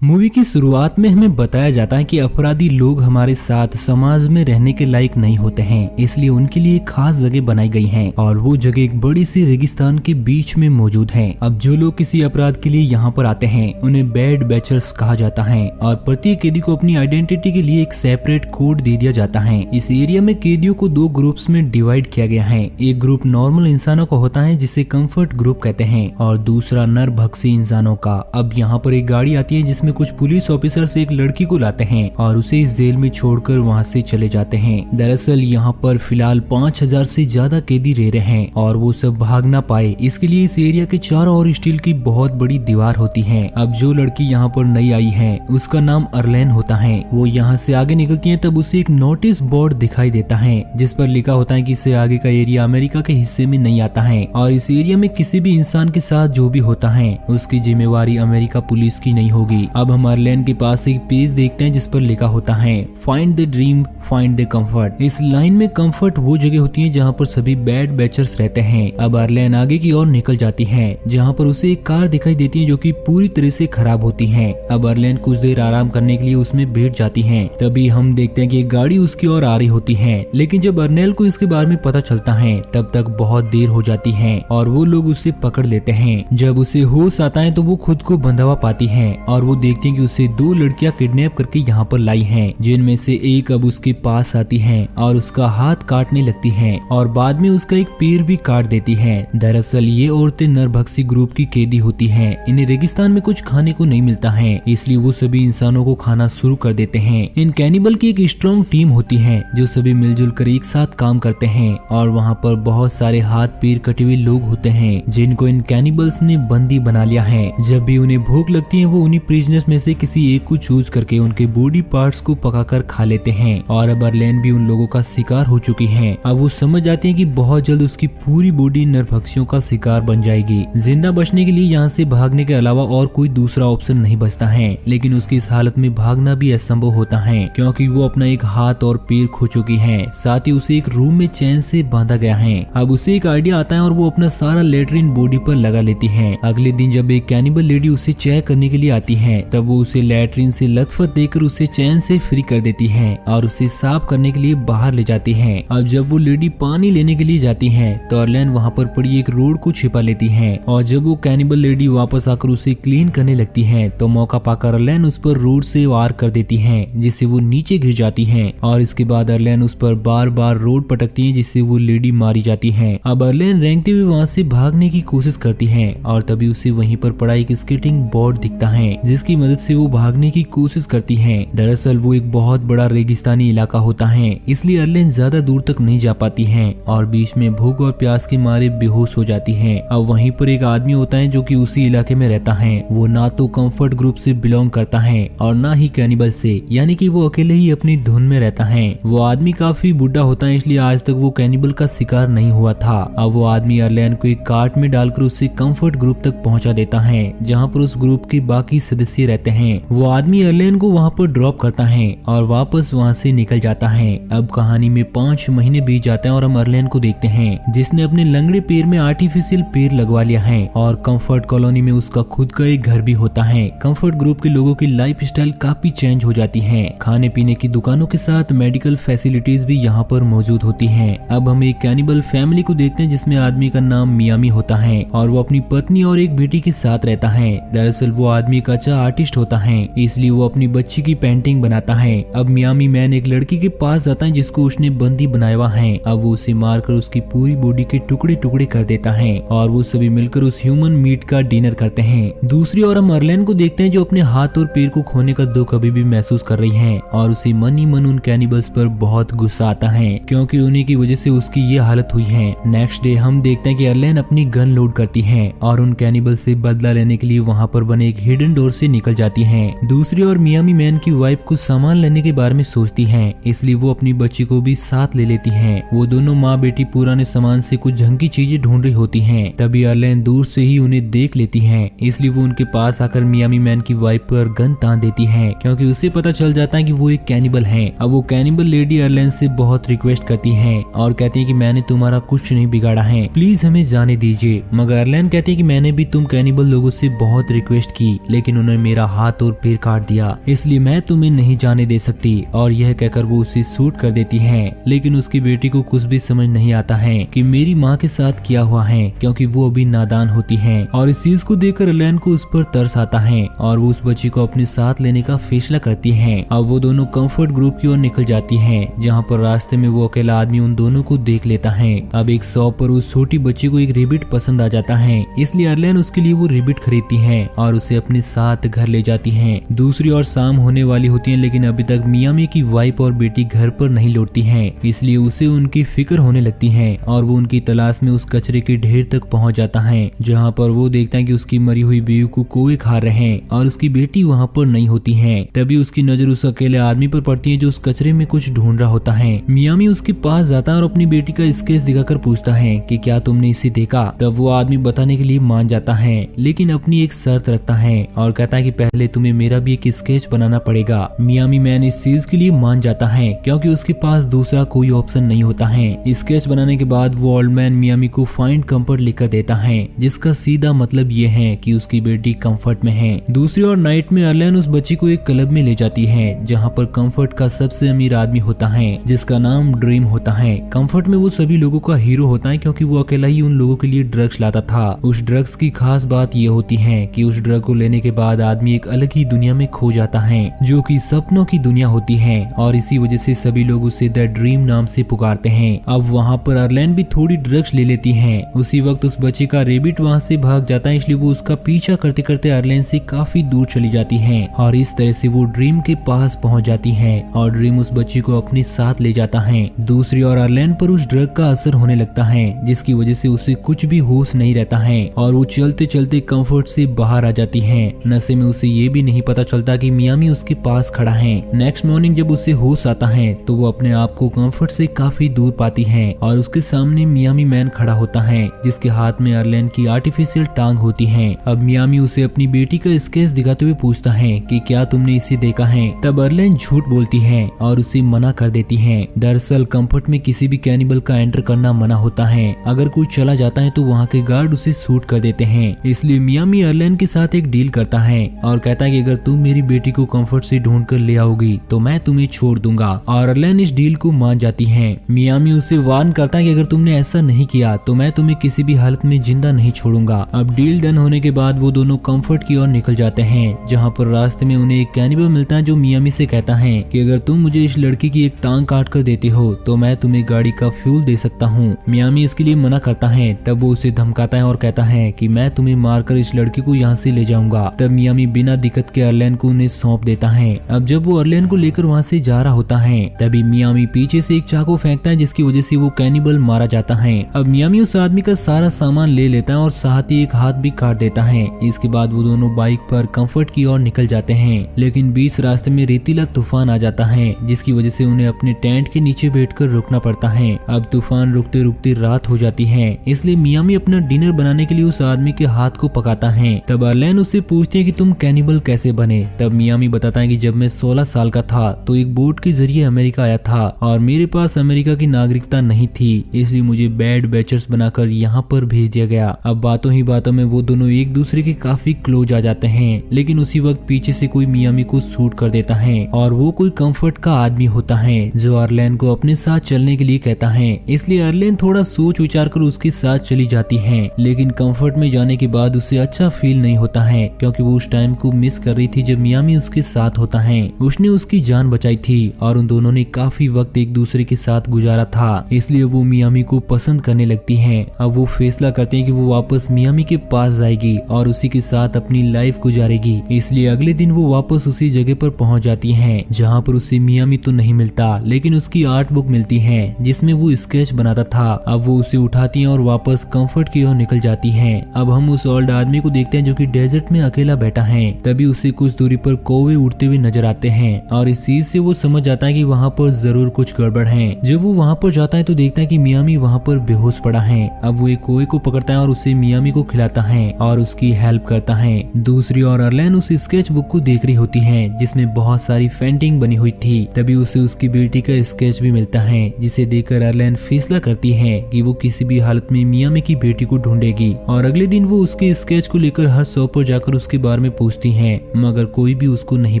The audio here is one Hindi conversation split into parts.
मूवी की शुरुआत में हमें बताया जाता है कि अपराधी लोग हमारे साथ समाज में रहने के लायक नहीं होते हैं, इसलिए उनके लिए एक खास जगह बनाई गई है और वो जगह एक बड़ी सी रेगिस्तान के बीच में मौजूद है। अब जो लोग किसी अपराध के लिए यहाँ पर आते हैं उन्हें बैड बैचर्स कहा जाता है और प्रत्येक कैदी को अपनी आइडेंटिटी के लिए एक सेपरेट कोड दे दिया जाता है। इस एरिया में कैदियों को दो ग्रुप्स में डिवाइड किया गया है। एक ग्रुप नॉर्मल इंसानों का होता है जिसे कंफर्ट ग्रुप कहते हैं और दूसरा नरभक्षी इंसानों का। अब यहाँ पर एक गाड़ी आती है जिसमें कुछ पुलिस ऑफिसर्स एक लड़की को लाते हैं और उसे इस जेल में छोड़कर वहाँ से चले जाते हैं। दरअसल यहाँ पर फिलहाल 5000 से ज्यादा कैदी रह रहे हैं और वो सब भाग ना पाए इसके लिए इस एरिया के चारों ओर स्टील की बहुत बड़ी दीवार होती है। अब जो लड़की यहाँ पर नई आई है उसका नाम अर्लेन होता है। वो यहाँ से आगे निकलती है तब उसे एक नोटिस बोर्ड दिखाई देता है जिस पर लिखा होता है कि इससे आगे का एरिया अमेरिका के हिस्से में नहीं आता है और इस एरिया में किसी भी इंसान के साथ जो भी होता है उसकी जिम्मेवारी अमेरिका पुलिस की नहीं होगी। अब हम अर्लेन के पास एक पेज देखते हैं जिस पर लिखा होता है find the dream find the comfort. इस लाइन में कंफर्ट वो जगह होती है जहाँ पर सभी बैड बैचर्स रहते हैं। अब अर्लेन आगे की ओर निकल जाती है जहाँ पर उसे एक कार दिखाई देती है जो कि पूरी तरह से खराब होती है। अब अर्लेन कुछ देर आराम करने के लिए उसमें बैठ जाती है। तभी हम देखते हैं कि एक गाड़ी उसकी ओर आ रही होती है, लेकिन जब अर्नेल को इसके बारे में पता चलता है तब तक बहुत देर हो जाती है और वो लोग उसे पकड़ लेते हैं। जब उसे होश आता है तो वो खुद को बंधवा पाती है और वो देखती है कि उसे दो लड़कियां किडनैप करके यहाँ पर लाई हैं, जिनमें से एक अब उसके पास आती है और उसका हाथ काटने लगती है और बाद में उसका एक पैर भी काट देती है। दरअसल ये औरतें नरभक्षी ग्रुप की कैदी होती हैं। इन्हें रेगिस्तान में कुछ खाने को नहीं मिलता है इसलिए वो सभी इंसानों को खाना शुरू कर देते हैं। इन कैनिबल की एक स्ट्रॉन्ग टीम होती है जो सभी मिलजुल कर एक साथ काम करते हैं और वहाँ पर बहुत सारे हाथ पैर कटे हुए लोग होते हैं जिनको इन कैनिबल्स ने बंदी बना लिया है। जब भी उन्हें भूख लगती है वो उन्हीं प्रिजनर्स में से किसी एक को चूज करके उनके बॉडी पार्ट्स को पकाकर खा लेते हैं और अब अर्लेन भी उन लोगों का शिकार हो चुकी है। अब वो समझ जाते हैं कि बहुत जल्द उसकी पूरी बॉडी नरभक्षियों का शिकार बन जाएगी। जिंदा बचने के लिए यहाँ से भागने के अलावा और कोई दूसरा ऑप्शन नहीं बचता है, लेकिन उसकी इस हालत में भागना भी असंभव होता है क्योंकि वो अपना एक हाथ और पैर खो चुकी है। साथ ही उसे एक रूम में चैन से बांधा गया है। अब उसे एक आइडिया आता है और वो अपना सारा लेटरिन बॉडी पर लगा लेती है। अगले दिन जब एक कैनिबल लेडी उसे चेक करने के लिए आती है तब वो उसे लेटरिन से लथपथ देकर उसे चैन से फ्री कर देती है और उसे साफ करने के लिए बाहर ले जाती है। अब जब वो लेडी पानी लेने के लिए जाती है तो अर्लेन वहाँ पर पड़ी एक रोड को छिपा लेती है और जब वो कैनिबल लेडी वापस आकर उसे क्लीन करने लगती है तो मौका पाकर अर्लेन उस पर रोड से वार कर देती है जिससे वो नीचे गिर जाती है और इसके बाद अर्लेन उस पर बार बार रोड पटकती है जिससे वो लेडी मारी जाती है। अब अर्लेन रेंगते हुए वहाँ से भागने की कोशिश करती है और तभी उसे वहीं पर पड़ा एक स्केटिंग बोर्ड दिखता है जिसकी मदद से वो भागने की कोशिश करती है। दरअसल वो एक बहुत बड़ा रेगिस्तानी इलाका होता है इसलिए अर्लेन ज्यादा दूर तक नहीं जा पाती है और बीच में भूख और प्यास के मारे बेहोश हो जाती है। अब वहीं पर एक आदमी होता है जो कि उसी इलाके में रहता है। वो ना तो कंफर्ट ग्रुप से बिलोंग करता है और ना ही कैनिबल से, यानी कि वो अकेले ही अपनी धुन में रहता है। वो आदमी काफी बुढ़ा होता है इसलिए आज तक वो कैनिबल का शिकार नहीं हुआ था। अब वो आदमी अर्लेन को एक कार्ट में डालकर उसे कंफर्ट ग्रुप तक पहुंचा देता है जहाँ पर उस ग्रुप के बाकी सदस्य रहते हैं। वो आदमी अर्लेन को वहाँ पर ड्रॉप करता है और वापस वहाँ से निकल जाता है। अब कहानी में 5 महीने बीत जाते हैं और हम अर्लेन को देखते हैं जिसने अपने लंगड़े पैर में आर्टिफिशियल पैर लगवा लिया है और कंफर्ट कॉलोनी में उसका खुद का एक घर भी होता है। कंफर्ट ग्रुप के लोगों की लाइफ स्टाइल काफी चेंज हो जाती है। खाने पीने की दुकानों के साथ मेडिकल फैसिलिटीज भी यहाँ पर मौजूद होती है। अब हम एक कैनिबल फैमिली को देखते हैं जिसमें आदमी का नाम मियामी होता है और वो अपनी पत्नी और एक बेटी के साथ रहता है। दरअसल वो आदमी एक अच्छा आर्टिस्ट होता है इसलिए वो अपनी बच्ची की पेंटिंग बनाता है। अब मियामी मैन एक लड़की के पास जाता है जिसको उसने बंदी बनाया हुआ है। अब वो उसे मारकर उसकी पूरी बॉडी के टुकड़े टुकड़े कर देता है और वो सभी मिलकर उस ह्यूमन मीट का डिनर करते हैं। दूसरी ओर हम अर्लेन को देखते हैं जो अपने हाथ और पैर को खोने का दुख अभी भी महसूस कर रही है और उसे मन ही मन उन कैनिबल्स पर बहुत गुस्सा आता है क्योंकि उन्हीं की वजह से उसकी ये हालत हुई है। नेक्स्ट डे हम देखते हैं कि अर्लेन अपनी गन लोड करती है और उन कैनिबल से बदला लेने के लिए वहाँ पर बने एक हिडन डोर से निकल जाती है। दूसरी ओर मियामी मैन की वाइफ कुछ सामान लेने के बारे में सोचती है इसलिए वो अपनी बच्ची को भी साथ ले लेती है। वो दोनों माँ बेटी पुराने सामान से कुछ झंकी चीजें ढूंढ रही होती हैं। तभी अर्लेन दूर से ही उन्हें देख लेती है इसलिए वो उनके पास आकर मियामी मैन की वाइफ पर गन तान देती है क्योंकि उसे पता चल जाता है कि वो एक कैनिबल है। अब वो कैनिबल लेडी अर्लेन से बहुत रिक्वेस्ट करती है और कहती है कि मैंने तुम्हारा कुछ नहीं बिगाड़ा है, प्लीज हमें जाने दीजिए। मगर अर्लेन कहती है कि मैंने भी तुम कैनिबल लोगों से बहुत रिक्वेस्ट की लेकिन उन्होंने मेरा हाथ और पैर काट दिया, इसलिए मैं तुम्हें नहीं जाने दे सकती। और यह कहकर वो उसे शूट कर देती है। लेकिन उसकी बेटी को कुछ भी समझ नहीं आता है कि मेरी माँ के साथ क्या हुआ है, क्योंकि वो अभी नादान होती है। और इस चीज को देखकर अर्लेन को उस पर तरस आता है और वो उस बच्ची को अपने साथ लेने का फैसला करती है। अब वो दोनों कंफर्ट ग्रुप की ओर निकल जाती है, जहाँ पर रास्ते में वो अकेला आदमी उन दोनों को देख लेता है। अब एक शॉप पर उस छोटी बच्ची को एक रिबिट पसंद आ जाता है, इसलिए अर्लेन उसके लिए वो रिबिट खरीदती है और उसे अपने साथ घर ले जाती है। दूसरी ओर शाम होने वाली होती है, लेकिन अभी तक मियामी की वाइफ और बेटी घर पर नहीं लौटती है, इसलिए उसे उनकी फिक्र होने लगती है और वो उनकी तलाश में उस कचरे के ढेर तक पहुंच जाता है, जहाँ पर वो देखता है कि उसकी मरी हुई बीवी को कौवे खा रहे हैं और उसकी बेटी वहाँ पर नहीं होती है। तभी उसकी नजर उस अकेले आदमी पर पड़ती है जो उस कचरे में कुछ ढूंढ रहा होता है। मियामी उसके पास जाता है और अपनी बेटी का स्केच दिखाकर पूछता है कि क्या तुमने इसे देखा। तब वो आदमी बताने के लिए मान जाता है, लेकिन अपनी एक शर्त रखता है और कहता है कि पहले तुम्हें मेरा भी एक स्केच बनाना पड़ेगा। मियामी मैन इस चीज के लिए मान जाता है, क्योंकि उसके पास दूसरा कोई ऑप्शन नहीं होता है। स्केच बनाने के बाद वो ओल्ड मैन मियामी को फाइंड कंफर्ट लिखकर देता है, जिसका सीधा मतलब ये है कि उसकी बेटी कंफर्ट में है। दूसरी ओर नाइट में अर्लेन उस बच्ची को एक क्लब में ले जाती है, जहाँ पर कंफर्ट का सबसे अमीर आदमी होता है, जिसका नाम ड्रीम होता है। कंफर्ट में वो सभी लोगों का हीरो होता है, क्योंकि वो अकेला ही उन लोगों के लिए ड्रग्स लाता था। उस ड्रग्स की खास बात ये होती है कि उस ड्रग को लेने के बाद आदमी एक अलग ही दुनिया में खो जाता है, जो कि सपनों की दुनिया होती है, और इसी वजह से सभी लोग उसे द ड्रीम नाम से पुकारते हैं। अब वहाँ पर अर्लेन भी थोड़ी ड्रग्स ले लेती है। उसी वक्त उस बच्चे का रेबिट वहाँ से भाग जाता है, इसलिए वो उसका पीछा करते करते अर्लेन से काफी दूर चली जाती है और इस तरह से वो ड्रीम के पास पहुँच जाती है और ड्रीम उस बच्ची को अपने साथ ले जाता है। दूसरी ओर अर्लेन पर उस ड्रग का असर होने लगता है, जिसकी वजह से उसे कुछ भी होश नहीं रहता है और वो चलते चलते कंफर्ट से बाहर आ जाती है। नशे में उसे ये भी नहीं पता चलता कि मियामी उसके पास खड़ा है। नेक्स्ट मॉर्निंग जब उसे होश आता है तो वो अपने आप को कंफर्ट से काफी दूर पाती है और उसके सामने मियामी मैन खड़ा होता है, जिसके हाथ में अर्लेन की आर्टिफिशियल टांग होती है। अब मियामी उसे अपनी बेटी का स्केच दिखाते हुए पूछता है कि क्या तुमने इसे देखा है। तब अर्लेन झूठ बोलती है और उसे मना कर देती है। दरअसल कंफर्ट में किसी भी कैनिबल का एंटर करना मना होता है। अगर कोई चला जाता है तो वहाँ के गार्ड उसे शूट कर देते हैं। इसलिए मियामी अर्लेन के साथ एक डील करता है और कहता है कि अगर तुम मेरी बेटी को कंफर्ट से ढूंढ कर ले आओगी तो मैं तुम्हें छोड़ दूंगा, और अर्लेन इस डील को मान जाती है। मियामी उसे वार्न करता है कि अगर तुमने ऐसा नहीं किया तो मैं तुम्हें किसी भी हालत में जिंदा नहीं छोड़ूंगा। अब डील डन होने के बाद वो दोनों कंफर्ट की ओर निकल जाते हैं, जहाँ पर रास्ते में उन्हें एक कैनिबल मिलता है जो मियामी से कहता है कि अगर तुम मुझे इस लड़की की एक टांग काट कर देते हो तो मैं तुम्हें गाड़ी का फ्यूल दे सकता हूँ। मियामी इसके लिए मना करता है। तब वो उसे धमकाता है और कहता है कि मैं तुम्हें मारकर इस लड़की को यहाँ से ले जाऊंगा। तब मियामी बिना दिक्कत के अर्लेन को उन्हें सौंप देता है। अब जब वो अर्लेन को लेकर वहाँ से जा रहा होता है तभी मियामी पीछे से एक चाकू फेंकता है, जिसकी वजह से वो कैनिबल मारा जाता है। अब मियामी उस आदमी का सारा सामान ले लेता है और साथ ही एक हाथ भी काट देता है। इसके बाद वो दोनों बाइक पर कंफर्ट की ओर निकल जाते हैं, लेकिन बीच रास्ते में रेतीला तूफान आ जाता है, जिसकी वजह से उन्हें अपने टेंट के नीचे बैठकर रुकना पड़ता है। अब तूफान रुकते रुकते रात हो जाती है, इसलिए मियामी अपना डिनर बनाने के लिए उस आदमी के हाथ को पकाता है। तब अर्लेन उससे पूछते हैं कि तुम कैनिबल कैसे बने। तब मियामी बताता है कि जब मैं 16 साल का था तो एक बोट के जरिए अमेरिका आया था और मेरे पास अमेरिका की नागरिकता नहीं थी, इसलिए मुझे बैड बैचर्स बनाकर यहाँ पर भेज दिया गया। अब बातों ही बातों में वो दोनों एक दूसरे के काफी क्लोज आ जाते हैं, लेकिन उसी वक्त पीछे से कोई मियामी को शूट कर देता है और वो कोई कंफर्ट का आदमी होता है जो अर्लेन को अपने साथ चलने के लिए कहता है। इसलिए अर्लेन थोड़ा सोच विचार कर उसके साथ चली जाती है, लेकिन कंफर्ट में जाने के बाद उसे अच्छा फील नहीं होता है, क्योंकि वो उस टाइम को मिस कर रही थी जब मियामी उसके साथ होता है। उसने उसकी जान बचाई थी और उन दोनों ने काफी वक्त एक दूसरे के साथ गुजारा था, इसलिए वो मियामी को पसंद करने लगती है। अब वो फैसला करते हैं कि वो वापस मियामी के पास जाएगी और उसी के साथ अपनी लाइफ गुजारेगी। इसलिए अगले दिन वो वापस उसी जगह पर पहुंच जाती है जहाँ पर उसे मियामी तो नहीं मिलता, लेकिन उसकी आर्ट बुक मिलती है जिसमें वो स्केच बनाता था। अब वो उसे उठाती है और वापस कंफर्ट की ओर निकल जाती है। अब हम उस ओल्ड आदमी को देखते हैं जो कि डेजर्ट में अकेला बैठा है। तभी उसे कुछ दूरी पर कौवे उड़ते हुए नजर आते हैं और इस चीज से वो समझ जाता है कि वहाँ पर जरूर कुछ गड़बड़ है। जब वो वहाँ पर जाता है तो देखता है कि मियामी वहाँ पर बेहोश पड़ा है। अब वो एक कौवे को पकड़ता है और उसे मियामी को खिलाता है और उसकी हेल्प करता है। दूसरी ओर अर्लेन उस स्केच बुक को देख रही होती है जिसमें बहुत सारी पेंटिंग बनी हुई थी। तभी उसे उसकी बेटी का स्केच भी मिलता है, जिसे देखकर अर्लेन फैसला करती है कि वो किसी भी हालत में मियामी की बेटी को ढूंढेगी और अगले दिन वो उसके स्केच को लेकर हर शॉप पर जाकर उसके बारे में पूछती हैं, मगर कोई भी उसको नहीं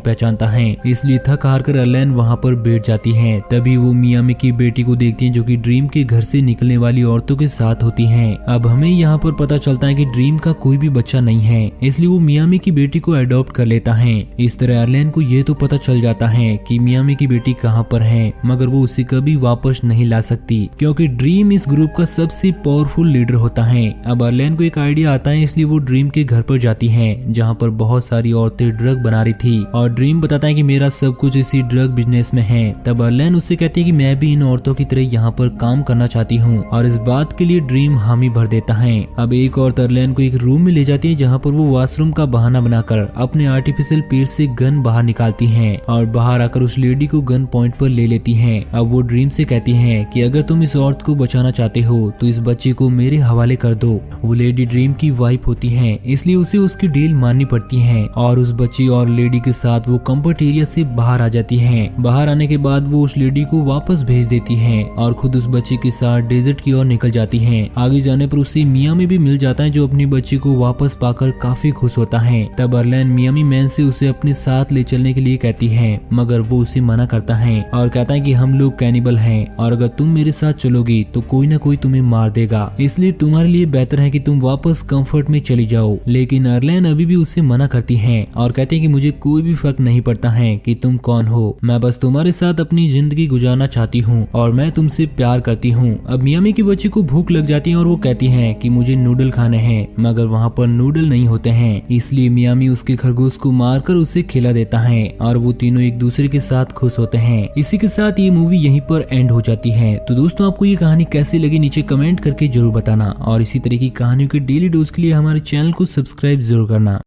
पहचानता है। इसलिए थक हार कर अर्लेन वहाँ पर बैठ जाती है। तभी वो मियामी की बेटी को देखती है जो कि ड्रीम के घर से निकलने वाली औरतों के साथ होती हैं। अब हमें यहाँ पर पता चलता है कि ड्रीम का कोई भी बच्चा नहीं है, इसलिए वो मियामी की बेटी को अडॉप्ट कर लेता है। इस तरह अर्लेन को ये तो पता चल जाता है कि मियामी की बेटी कहाँ पर है, मगर वो उसे कभी वापस नहीं ला सकती क्योंकि ड्रीम इस ग्रुप का सबसे पावरफुल लीडर होता है। अब अर्लेन को एक आइडिया आता है, इसलिए वो ड्रीम के घर पर जाती है जहाँ पर बहुत सारी औरतें ड्रग बना रही थी और ड्रीम बताता है कि मेरा सब कुछ इसी ड्रग बिजनेस में है। तब अर्लेन उससे कहती है कि मैं भी इन औरतों की तरह यहाँ पर काम करना चाहती हूँ और इस बात के लिए ड्रीम हामी भर देता है। अब एक औरत अर्लेन को एक रूम में ले जाती है जहाँ पर वो वॉशरूम का बहाना बनाकर अपने आर्टिफिशियल पेट से गन बाहर निकालती है और बाहर आकर उस लेडी को गन पॉइंट पर ले लेती है। अब वो ड्रीम से कहती है कि अगर तुम इस औरत को बचाना चाहते हो तो इस बच्चे को मेरे हवाले कर दो। वो लेडी ड्रीम की वाइफ होती है, इसलिए उसे उसकी डील माननी पड़ती है और उस बच्ची और लेडी के साथ वो कंफर्ट एरिया से बाहर आ जाती है। बाहर आने के बाद वो उस लेडी को वापस भेज देती है और खुद उस बच्चे के साथ डेजर्ट की ओर निकल जाती है। आगे जाने पर उसे मियामी भी मिल जाता है जो अपनी बच्ची को वापस पाकर काफी खुश होता है। तब अर्लेन मियामी मैन से उसे अपने साथ ले चलने के लिए कहती है, मगर वो उसे मना करता है और कहता है कि हम लोग कैनिबल हैं और अगर तुम मेरे साथ चलोगी तो कोई ना कोई तुम्हें मार देगा, इसलिए तुम्हारे लिए बेहतर है कि तुम वापस कंफर्ट में चली जाओ। लेकिन अर्लेन अभी भी उसे मना करती है और कहते हैं कि मुझे कोई भी फर्क नहीं पड़ता है कि तुम कौन हो, मैं बस तुम्हारे साथ अपनी जिंदगी गुजारना चाहती हूँ और मैं तुमसे प्यार करती हूँ। अब मियामी की बच्ची को भूख लग जाती है और वो कहती है कि मुझे नूडल खाने हैं, मगर वहाँ पर नूडल नहीं होते हैं, इसलिए मियामी उसके खरगोश को मारकर उसे खिला देता है और वो तीनों एक दूसरे के साथ खुश होते हैं। इसी के साथ ये मूवी यहीं पर एंड हो जाती है। तो दोस्तों आपको ये कहानी कैसी लगी नीचे कमेंट करके जरूर बताना और इसी तरह की कहानियों के डेली डोज के लिए हमारे चैनल को सब्सक्राइब जरूर करना।